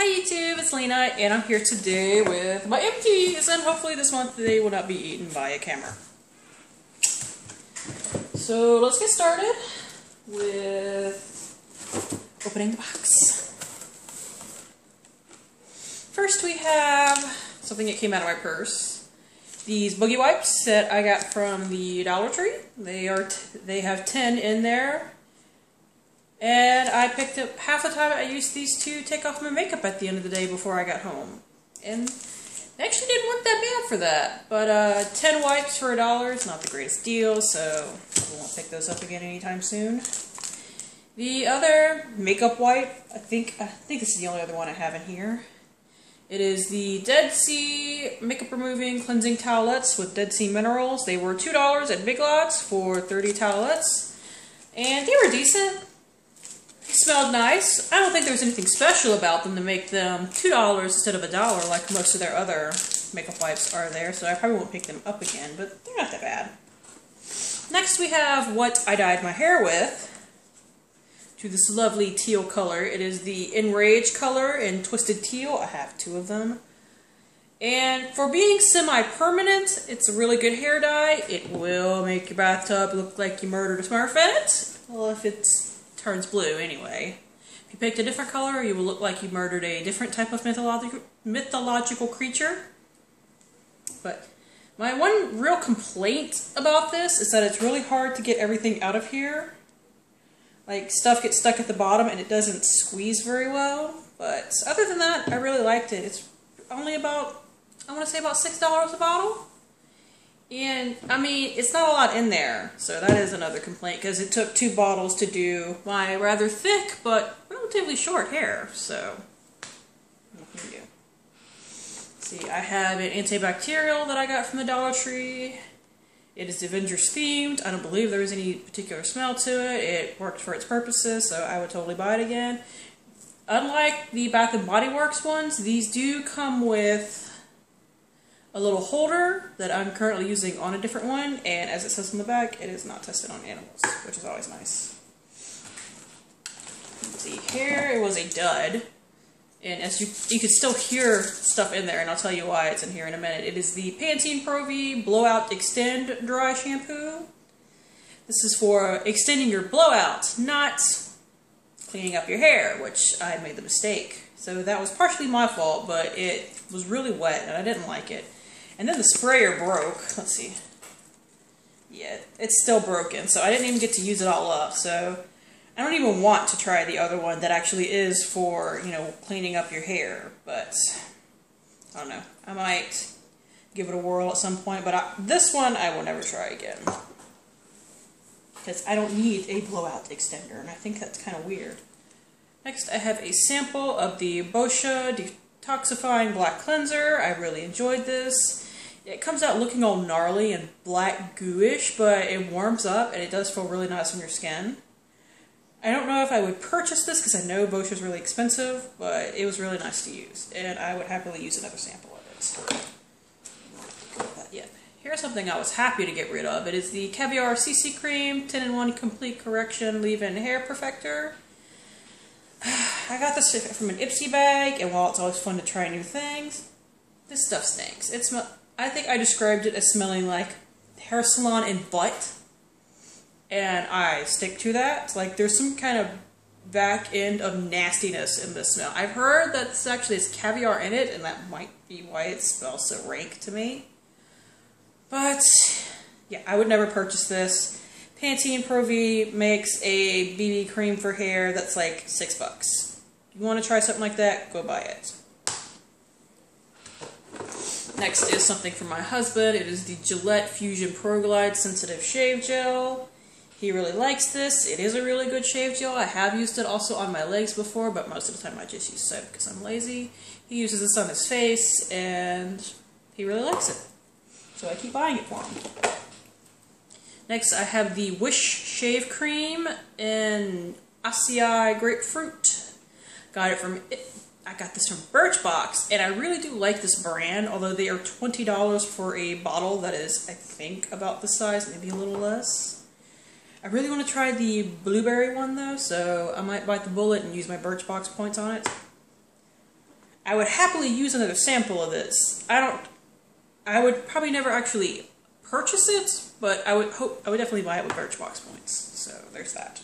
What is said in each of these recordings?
Hi YouTube, it's Lena, and I'm here today with my Empies, and hopefully this month they will not be eaten by a camera. So let's get started with opening the box. First we have something that came out of my purse. These boogie wipes that I got from the Dollar Tree. They have 10 in there. And I picked up half the time I used these to take off my makeup at the end of the day before I got home. And they actually didn't work that bad for that. But 10 wipes for $1 is not the greatest deal, so I won't pick those up again anytime soon. The other makeup wipe, I think this is the only other one I have in here. It is the Dead Sea Makeup Removing Cleansing Towelettes with Dead Sea Minerals. They were $2 at Big Lots for 30 towelettes. And they were decent. They smelled nice. I don't think there was anything special about them to make them $2 instead of $1 like most of their other makeup wipes are there, so I probably won't pick them up again, but they're not that bad. Next we have what I dyed my hair with, to this lovely teal color. It is the Enrage color in Twisted Teal. I have 2 of them. And for being semi-permanent, it's a really good hair dye. It will make your bathtub look like you murdered a Smurf in it. Well, if it turns blue anyway. If you picked a different color, you will look like you murdered a different type of mythological creature. But my one real complaint about this is that it's really hard to get everything out of here. Like, stuff gets stuck at the bottom and it doesn't squeeze very well. But other than that, I really liked it. It's only about, I want to say about $6 a bottle. And, I mean, it's not a lot in there. So that is another complaint, because it took 2 bottles to do my rather thick but relatively short hair. So, what can you do? See, I have an antibacterial that I got from the Dollar Tree. It is Avengers themed. I don't believe there was any particular smell to it. It worked for its purposes, so I would totally buy it again. Unlike the Bath & Body Works ones, these do come with a little holder that I'm currently using on a different one, and as it says on the back, it is not tested on animals, which is always nice. Let's see, here it was a dud. And as you can still hear stuff in there, and I'll tell you why it's in here in a minute. It is the Pantene Pro V Blowout Extend Dry Shampoo. This is for extending your blowout, not cleaning up your hair, which I made the mistake. So that was partially my fault, but it was really wet, and I didn't like it. And then the sprayer broke. Let's see. Yeah, it's still broken, so I didn't even get to use it all up, so I don't even want to try the other one that actually is for, you know, cleaning up your hair, but I don't know. I might give it a whirl at some point, but this one I will never try again. Because I don't need a blowout extender, and I think that's kind of weird. Next, I have a sample of the Boscia Detoxifying Black Cleanser. I really enjoyed this. It comes out looking all gnarly and black gooish, but it warms up, and it does feel really nice on your skin. I don't know if I would purchase this because I know Boscia is really expensive, but it was really nice to use, and I would happily use another sample of it. But yeah, here's something I was happy to get rid of. It is the Caviar CC Cream 10-in-1 Complete Correction Leave-In Hair Perfector. I got this from an Ipsy bag, and while it's always fun to try new things, this stuff stinks. I think I described it as smelling like hair salon and butt. And I stick to that. Like, there's some kind of back end of nastiness in this smell. I've heard that this actually has caviar in it, and that might be why it smells so rank to me. But, yeah, I would never purchase this. Pantene Pro V makes a BB cream for hair that's like $6. If you want to try something like that, go buy it. Next is something for my husband. It is the Gillette Fusion Pro Glide Sensitive Shave Gel. He really likes this. It is a really good shave gel. I have used it also on my legs before, but most of the time I just use soap because I'm lazy. He uses this on his face, and he really likes it. So I keep buying it for him. Next, I have the Wish Shave Cream in Acai Grapefruit. I got this from Birchbox, and I really do like this brand, although they are $20 for a bottle that is, I think, about this size, maybe a little less. I really want to try the blueberry one though, so I might bite the bullet and use my Birchbox points on it. I would happily use another sample of this. I would probably never actually purchase it, but I would definitely buy it with Birchbox points. So there's that.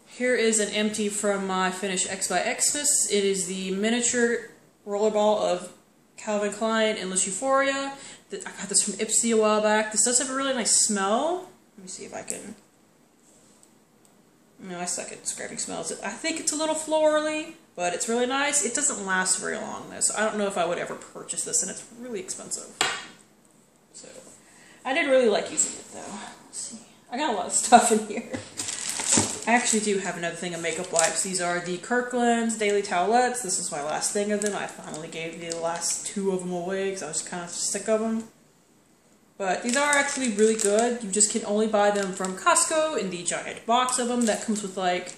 Here is an empty from my Finish X by Xmas. It is the miniature rollerball of Calvin Klein Endless Euphoria. I got this from Ipsy a while back. This does have a really nice smell. Let me see if I can... No, I suck at describing smells. I think it's a little florally, but it's really nice. It doesn't last very long though, so I don't know if I would ever purchase this, and it's really expensive. So, I did really like using it though. Let's see. I got a lot of stuff in here. I actually do have another thing of makeup wipes. These are the Kirkland's Daily Towelettes. This is my last thing of them. I finally gave the last 2 of them away because I was kind of sick of them. But these are actually really good. You just can only buy them from Costco in the giant box of them. That comes with like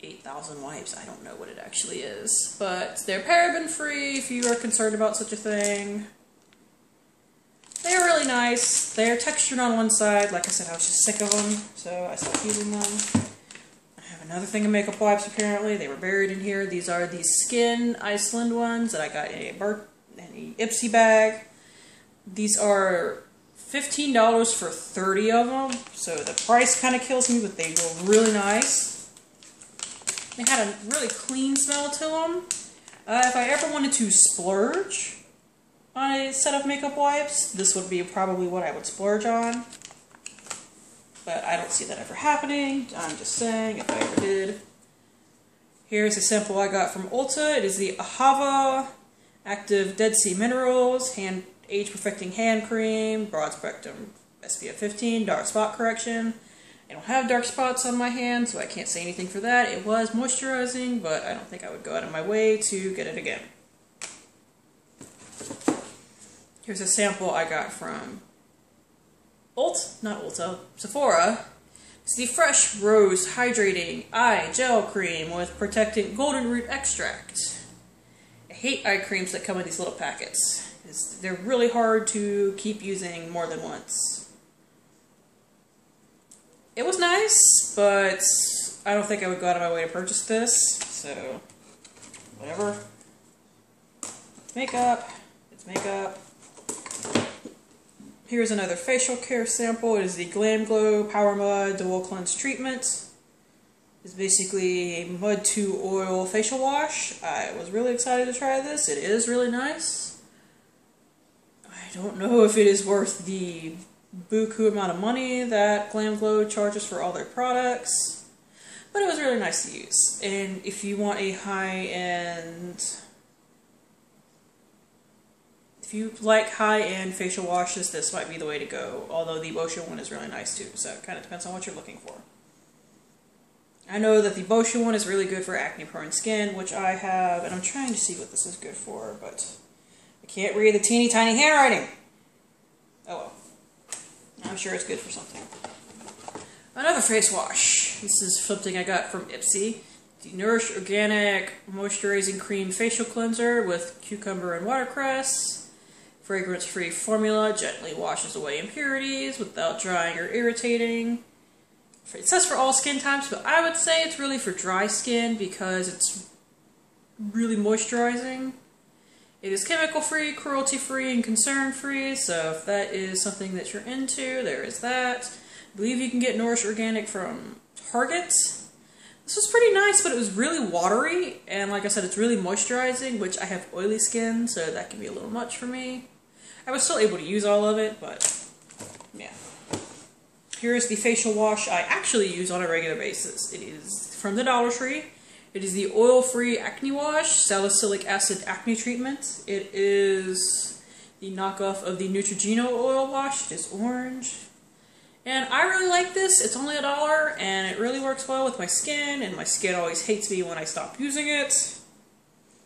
8,000 wipes. I don't know what it actually is. But they're paraben free if you are concerned about such a thing. They're really nice. They're textured on one side. Like I said, I was just sick of them, so I stopped using them. I have another thing of makeup wipes apparently. They were buried in here. These are the Skin Iceland ones that I got in a Ipsy bag. These are $15 for 30 of them, so the price kind of kills me, but they were really nice. They had a really clean smell to them. If I ever wanted to splurge on a set of makeup wipes, this would be probably what I would splurge on. But I don't see that ever happening. I'm just saying, if I ever did. Here's a sample I got from Ulta. It is the Ahava Active Dead Sea Minerals Age Perfecting Hand Cream, Broad Spectrum SPF 15, Dark Spot Correction. I don't have dark spots on my hand, so I can't say anything for that. It was moisturizing, but I don't think I would go out of my way to get it again. Here's a sample I got from Sephora. It's the Fresh Rose Hydrating Eye Gel Cream with Protectant Golden Root Extract. I hate eye creams that come in these little packets. They're really hard to keep using more than once. It was nice, but I don't think I would go out of my way to purchase this, so whatever. Makeup. It's makeup. Here's another facial care sample. It is the Glam Glow Power Mud Dual Cleanse Treatment. It's basically a mud to oil facial wash. I was really excited to try this. It is really nice. I don't know if it is worth the buku amount of money that Glam Glow charges for all their products, but it was really nice to use. And if you want a high-end... If you like high-end facial washes, this might be the way to go, although the Boscia one is really nice too, so it kind of depends on what you're looking for. I know that the Boscia one is really good for acne-prone skin, which I have, and I'm trying to see what this is good for, but I can't read the teeny tiny handwriting. Oh well. I'm sure it's good for something. Another face wash. This is something I got from Ipsy. The Nourish Organic Moisturizing Cream Facial Cleanser with cucumber and watercress. Fragrance-free formula gently washes away impurities without drying or irritating. It says for all skin types, but I would say it's really for dry skin because it's really moisturizing. It is chemical-free, cruelty-free, and concern-free, so if that is something that you're into, there is that. I believe you can get Nourish Organic from Target. This was pretty nice, but it was really watery, and like I said, it's really moisturizing, which I have oily skin, so that can be a little much for me. I was still able to use all of it, but yeah. Here's the facial wash I actually use on a regular basis. It is from the Dollar Tree. It is the Oil-Free Acne Wash Salicylic Acid Acne Treatment. It is the knockoff of the Neutrogena Oil Wash. It is orange. And I really like this. It's only $1, and it really works well with my skin, and my skin always hates me when I stop using it.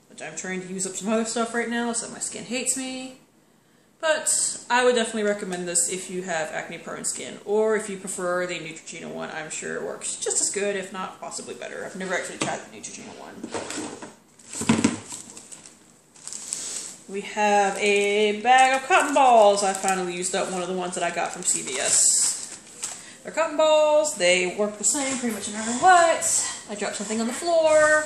Which I'm trying to use up some other stuff right now, so my skin hates me. But I would definitely recommend this if you have acne-prone skin, or if you prefer the Neutrogena one. I'm sure it works just as good, if not possibly better. I've never actually tried the Neutrogena one. We have a bag of cotton balls. I finally used up one of the ones that I got from CVS. They're cotton balls. They work the same pretty much no matter what. I dropped something on the floor.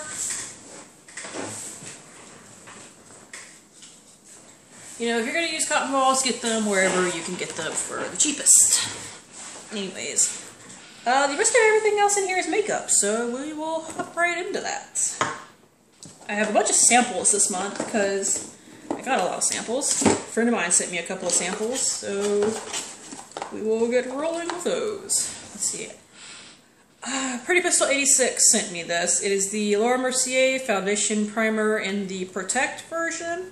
You know, if you're going to use cotton balls, get them wherever you can get them for the cheapest. Anyways, the rest of everything else in here is makeup, so we will hop right into that. I have a bunch of samples this month because I got a lot of samples. A friend of mine sent me a couple of samples, so we will get rolling with those. Let's see. Pretty Pistol 86 sent me this. It is the Laura Mercier Foundation Primer in the Protect version.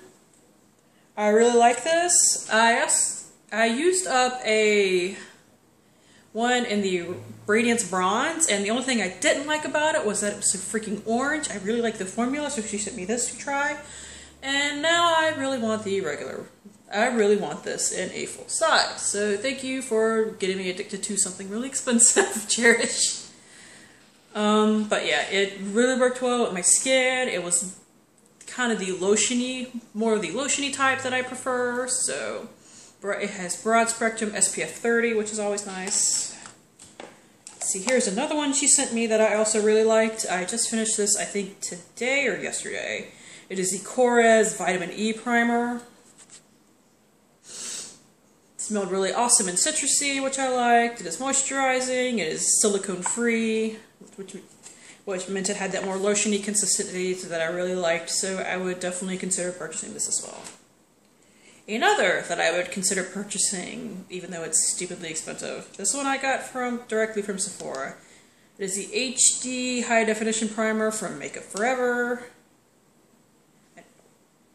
I really like this. I used up one in the Radiance Bronze, and the only thing I didn't like about it was that it was so freaking orange. I really like the formula, so she sent me this to try. And now I really want the regular. I really want this in a full size. So thank you for getting me addicted to something really expensive, Cherish. But yeah, it really worked well with my skin. It was kind of the lotiony, more of the lotiony type that I prefer. So it has broad spectrum SPF 30, which is always nice. Let's see, here's another one she sent me that I also really liked. I just finished this, I think, today or yesterday. It is the Korres Vitamin E Primer. It smelled really awesome and citrusy, which I liked. It is moisturizing. It is silicone free, which meant it had that more lotiony consistency that I really liked. So I would definitely consider purchasing this as well. Another that I would consider purchasing, even though it's stupidly expensive. This one I got directly from Sephora. It is the HD High Definition Primer from Makeup Forever.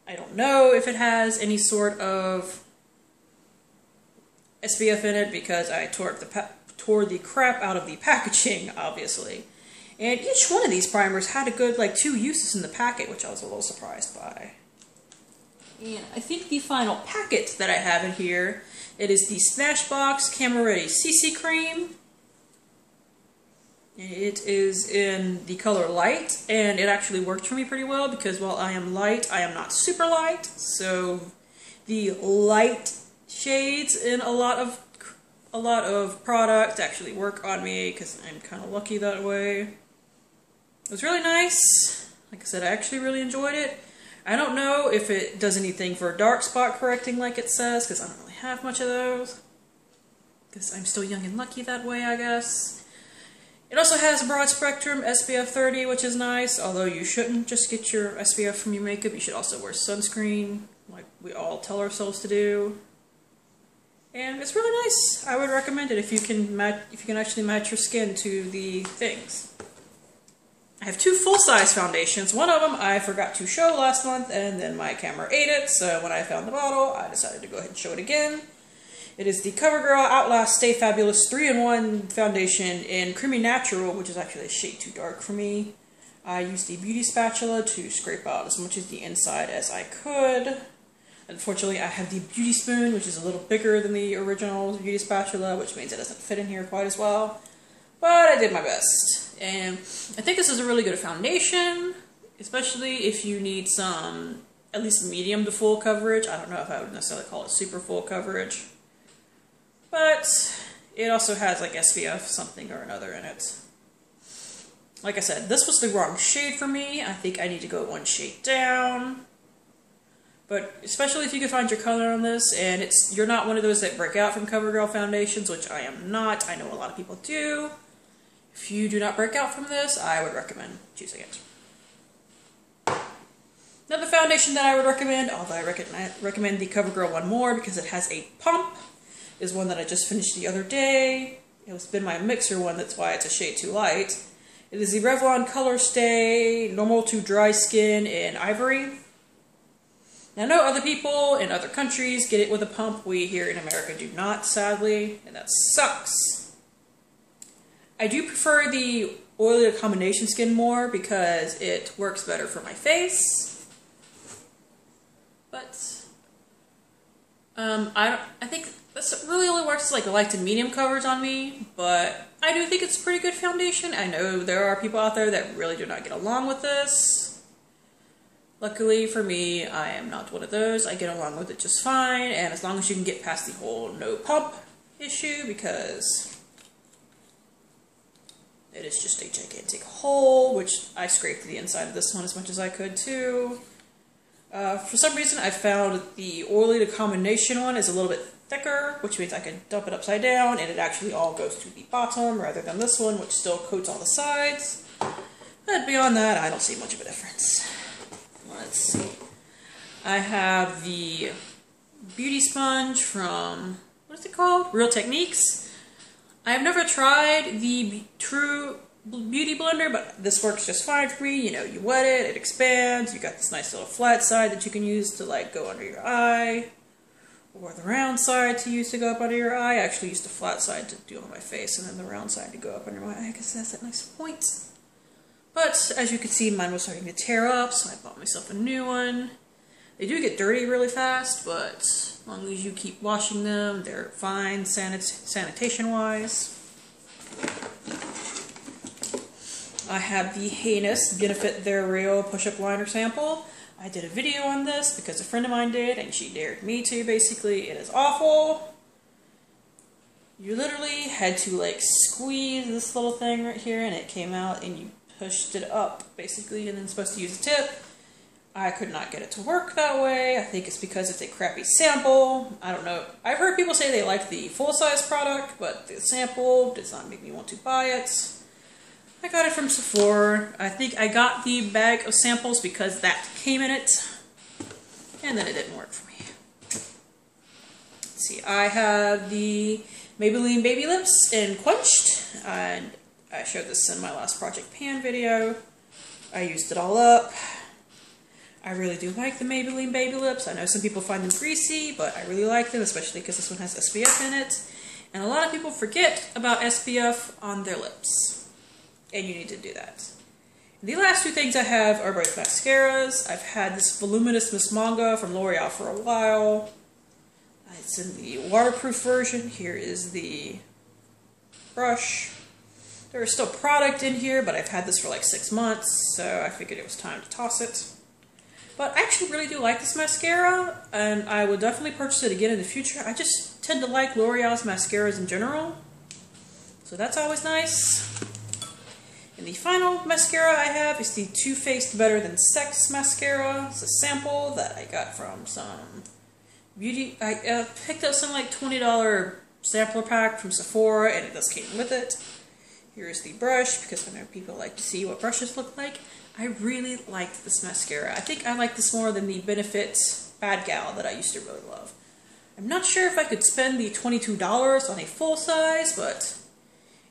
I don't know if it has any sort of SPF in it because I tore the crap out of the packaging, obviously. And each one of these primers had a good, 2 uses in the packet, which I was a little surprised by. And I think the final packet that I have in here, it is the Smashbox Camera Ready CC Cream. It is in the color light, and it actually worked for me pretty well because while I am light, I am not super light. So the light shades in a lot of products actually work on me because I'm kind of lucky that way. It was really nice. Like I said, I actually really enjoyed it. I don't know if it does anything for dark spot correcting like it says, because I don't really have much of those. Because I'm still young and lucky that way, I guess. It also has a broad spectrum SPF 30, which is nice, although you shouldn't just get your SPF from your makeup. You should also wear sunscreen, like we all tell ourselves to do. And it's really nice. I would recommend it if you can actually match your skin to the things. I have 2 full-size foundations. One of them I forgot to show last month, and then my camera ate it, so when I found the bottle, I decided to go ahead and show it again. It is the CoverGirl Outlast Stay Fabulous 3-in-1 foundation in Creamy Natural, which is actually a shade too dark for me. I used the beauty spatula to scrape out as much of the inside as I could. Unfortunately, I have the beauty spoon, which is a little bigger than the original beauty spatula, which means it doesn't fit in here quite as well. But I did my best. And I think this is a really good foundation, especially if you need some, at least medium to full coverage. I don't know if I would necessarily call it super full coverage. But it also has SPF something or another in it. Like I said, this was the wrong shade for me. I think I need to go 1 shade down. But especially if you can find your color on this, and you're not one of those that break out from CoverGirl foundations, which I am not. I know a lot of people do. If you do not break out from this, I would recommend choosing it. Another foundation that I would recommend, although I recommend the CoverGirl one more because it has a pump, is one that I just finished the other day. It's been my mixer one, that's why it's a shade too light. It is the Revlon Color Stay Normal to Dry Skin in Ivory. Now, I know other people in other countries get it with a pump. We here in America do not, sadly, and that sucks. I do prefer the oily to combination skin more because it works better for my face. But I think this really only works light to medium coverage on me, but I do think it's a pretty good foundation. I know there are people out there that really do not get along with this. Luckily for me, I am not one of those. I get along with it just fine, and as long as you can get past the whole no pump issue, because it is just a gigantic hole, which I scraped the inside of this one as much as I could too. For some reason, I found the oily to combination one is a little bit thicker, which means I can dump it upside down and it actually all goes to the bottom rather than this one, which still coats on the sides. But beyond that, I don't see much of a difference. Let's see. I have the beauty sponge from, what is it called? Real Techniques. I have never tried the True Beauty Blender, but this works just fine for me. You know, you wet it, it expands, you got this nice little flat side that you can use to like go under your eye, or the round side to use to go up under your eye. I actually used the flat side to do on my face, and then the round side to go up under my eye because that's that nice point. But as you can see, mine was starting to tear up, so I bought myself a new one. They do get dirty really fast, but as long as you keep washing them, they're fine sanitation-wise. I have the heinous Benefit They're Real push-up liner sample. I did a video on this because a friend of mine did, and she dared me to, basically. It is awful. You literally had to, like, squeeze this little thing right here, and it came out, and you pushed it up, basically, and then supposed to use a tip. I could not get it to work that way. I think it's because it's a crappy sample. I don't know. I've heard people say they like the full-size product, but the sample does not make me want to buy it. I got it from Sephora. I think I got the bag of samples because that came in it, and then it didn't work for me. Let's see, I have the Maybelline Baby Lips in Quenched, and I showed this in my last Project Pan video. I used it all up. I really do like the Maybelline Baby Lips. I know some people find them greasy, but I really like them, especially because this one has SPF in it. And a lot of people forget about SPF on their lips. And you need to do that. The last two things I have are both mascaras. I've had this voluminous Miss Manga from L'Oreal for a while. It's in the waterproof version. Here is the brush. There is still product in here, but I've had this for like 6 months, so I figured it was time to toss it. But I actually really do like this mascara, and I will definitely purchase it again in the future. I just tend to like L'Oreal's mascaras in general, so that's always nice. And the final mascara I have is the Too Faced Better Than Sex mascara. It's a sample that I got from some beauty. I picked up some like $20 sampler pack from Sephora, and it just came with it. Here's the brush, because I know people like to see what brushes look like. I really liked this mascara. I think I like this more than the Benefit Bad Gal that I used to really love. I'm not sure if I could spend the $22 on a full size, but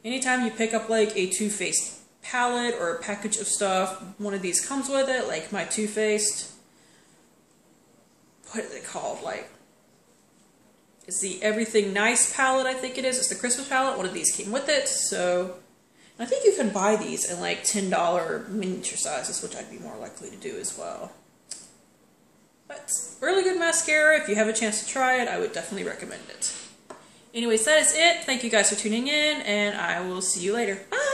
anytime you pick up like a Too Faced palette or a package of stuff, one of these comes with it, like my Too Faced, what is it called, like, it's the Everything Nice palette, I think it is. It's the Christmas palette. One of these came with it, so I think you can buy these in like $10 miniature sizes, which I'd be more likely to do as well. But really good mascara. If you have a chance to try it, I would definitely recommend it. Anyways, that is it. Thank you guys for tuning in, and I will see you later. Bye!